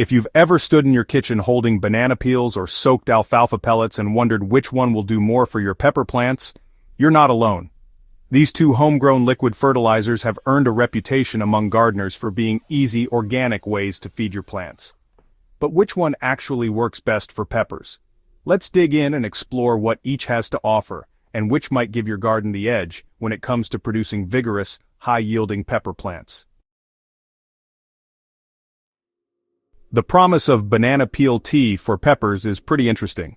If you've ever stood in your kitchen holding banana peels or soaked alfalfa pellets and wondered which one will do more for your pepper plants, you're not alone. These two homegrown liquid fertilizers have earned a reputation among gardeners for being easy, organic ways to feed your plants. But which one actually works best for peppers? Let's dig in and explore what each has to offer, and which might give your garden the edge when it comes to producing vigorous, high-yielding pepper plants. The promise of banana peel tea for peppers is pretty interesting.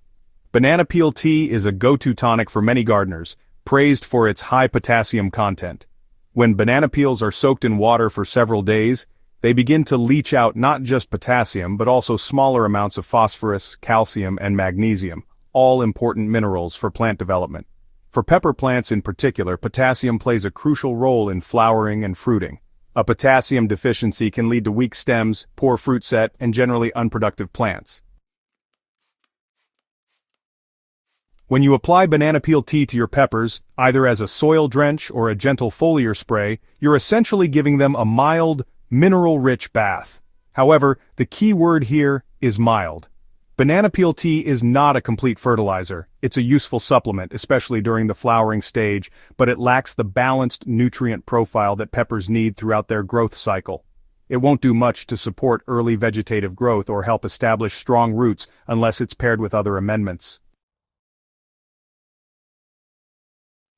Banana peel tea is a go-to tonic for many gardeners, praised for its high potassium content. When banana peels are soaked in water for several days, they begin to leach out not just potassium but also smaller amounts of phosphorus, calcium, and magnesium, all important minerals for plant development. For pepper plants in particular, potassium plays a crucial role in flowering and fruiting. A potassium deficiency can lead to weak stems, poor fruit set, and generally unproductive plants. When you apply banana peel tea to your peppers, either as a soil drench or a gentle foliar spray, you're essentially giving them a mild, mineral-rich bath. However, the key word here is mild. Banana peel tea is not a complete fertilizer. It's a useful supplement, especially during the flowering stage, but it lacks the balanced nutrient profile that peppers need throughout their growth cycle. It won't do much to support early vegetative growth or help establish strong roots unless it's paired with other amendments.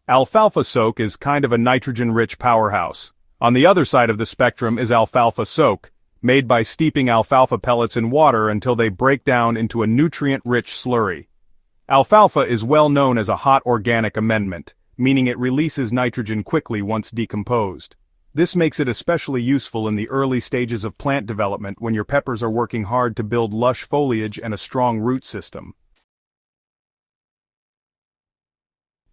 Alfalfa soak is kind of a nitrogen-rich powerhouse. On the other side of the spectrum is alfalfa soak, made by steeping alfalfa pellets in water until they break down into a nutrient-rich slurry. Alfalfa is well known as a hot organic amendment, meaning it releases nitrogen quickly once decomposed. This makes it especially useful in the early stages of plant development when your peppers are working hard to build lush foliage and a strong root system.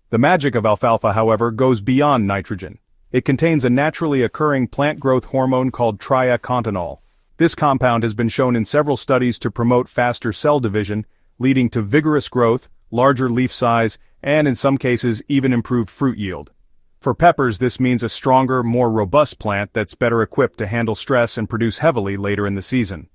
The magic of alfalfa, however, goes beyond nitrogen. It contains a naturally occurring plant growth hormone called triacontanol. This compound has been shown in several studies to promote faster cell division, leading to vigorous growth, larger leaf size, and in some cases even improved fruit yield. For peppers, this means a stronger, more robust plant that's better equipped to handle stress and produce heavily later in the season.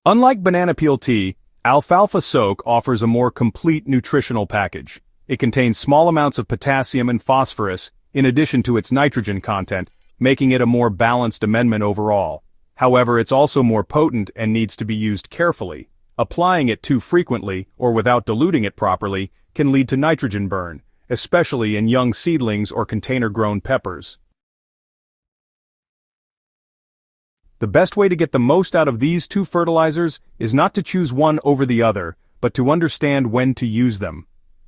Unlike banana peel tea, alfalfa soak offers a more complete nutritional package. It contains small amounts of potassium and phosphorus, in addition to its nitrogen content, making it a more balanced amendment overall. However, it's also more potent and needs to be used carefully. Applying it too frequently, or without diluting it properly, can lead to nitrogen burn, especially in young seedlings or container-grown peppers. The best way to get the most out of these two fertilizers is not to choose one over the other, but to understand when to use them.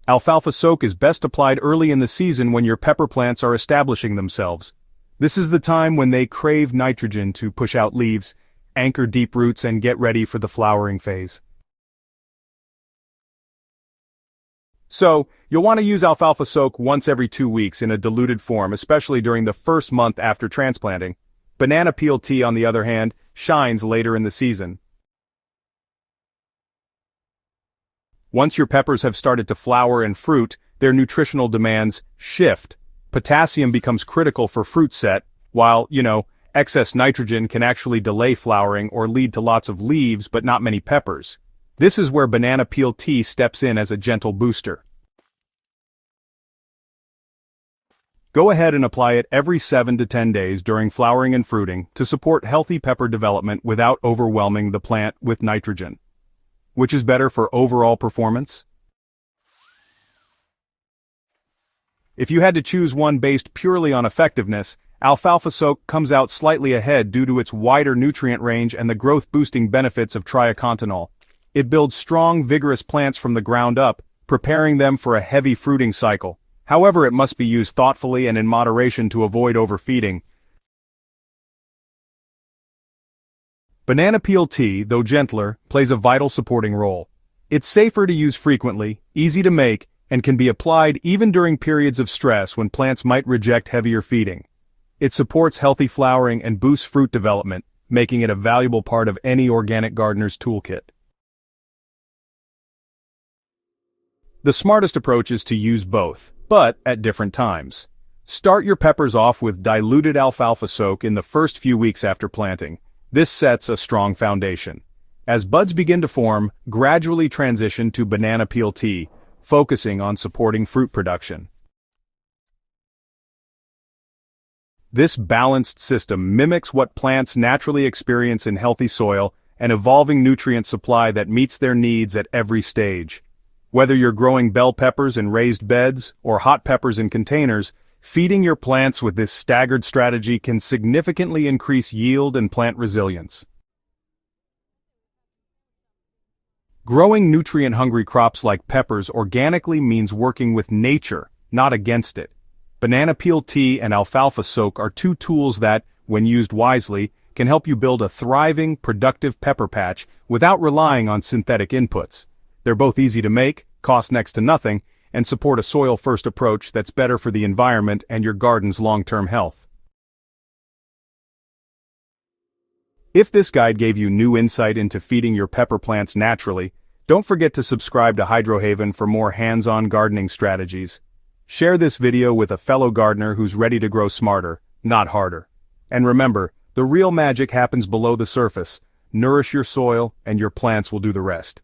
Alfalfa soak is best applied early in the season when your pepper plants are establishing themselves. This is the time when they crave nitrogen to push out leaves, anchor deep roots, and get ready for the flowering phase. So, you'll want to use alfalfa soak once every 2 weeks in a diluted form, especially during the first month after transplanting. Banana peel tea, on the other hand, shines later in the season. Once your peppers have started to flower and fruit, their nutritional demands shift. Potassium becomes critical for fruit set, while, excess nitrogen can actually delay flowering or lead to lots of leaves but not many peppers. This is where banana peel tea steps in as a gentle booster. Go ahead and apply it every 7 to 10 days during flowering and fruiting to support healthy pepper development without overwhelming the plant with nitrogen. Which is better for overall performance? If you had to choose one based purely on effectiveness, alfalfa soak comes out slightly ahead due to its wider nutrient range and the growth-boosting benefits of triacontanol. It builds strong, vigorous plants from the ground up, preparing them for a heavy fruiting cycle. However, it must be used thoughtfully and in moderation to avoid overfeeding. Banana peel tea, though gentler, plays a vital supporting role. It's safer to use frequently, easy to make, and can be applied even during periods of stress when plants might reject heavier feeding. It supports healthy flowering and boosts fruit development, making it a valuable part of any organic gardener's toolkit. The smartest approach is to use both, but at different times. Start your peppers off with diluted alfalfa soak in the first few weeks after planting. This sets a strong foundation. As buds begin to form, gradually transition to banana peel tea, focusing on supporting fruit production. This balanced system mimics what plants naturally experience in healthy soil, an evolving nutrient supply that meets their needs at every stage. Whether you're growing bell peppers in raised beds or hot peppers in containers, feeding your plants with this staggered strategy can significantly increase yield and plant resilience. Growing nutrient-hungry crops like peppers organically means working with nature, not against it. Banana peel tea and alfalfa soak are two tools that, when used wisely, can help you build a thriving, productive pepper patch without relying on synthetic inputs. They're both easy to make, cost next to nothing, and support a soil-first approach that's better for the environment and your garden's long-term health. If this guide gave you new insight into feeding your pepper plants naturally, don't forget to subscribe to Hydrohaven for more hands-on gardening strategies. Share this video with a fellow gardener who's ready to grow smarter, not harder. And remember, the real magic happens below the surface. Nourish your soil, and your plants will do the rest.